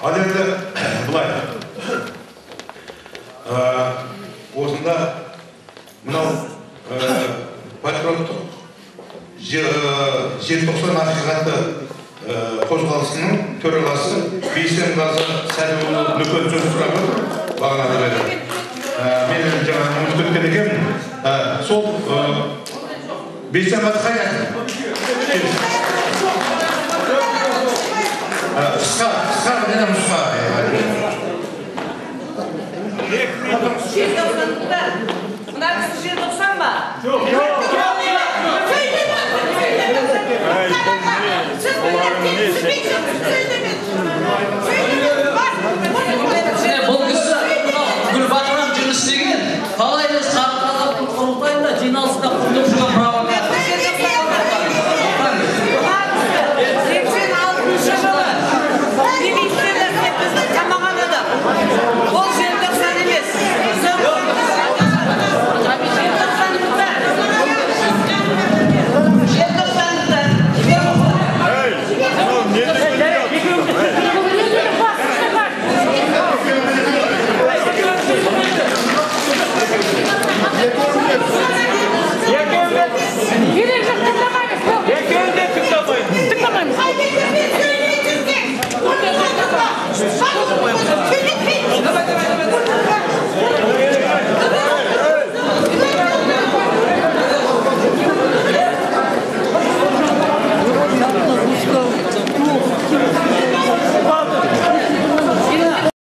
Ал енді былай. Осында мынау патриоттық желтоқсан ақиқаты қозғалысының төрағасы Бейсенғазы Сәлімұлы үлкен сөз сұрап отыр. Бағанада бері. Мен жаңа ұмытып кеткен екенмін. Сол Бейсенғазы қай аты? Қысқа менен нұсқа.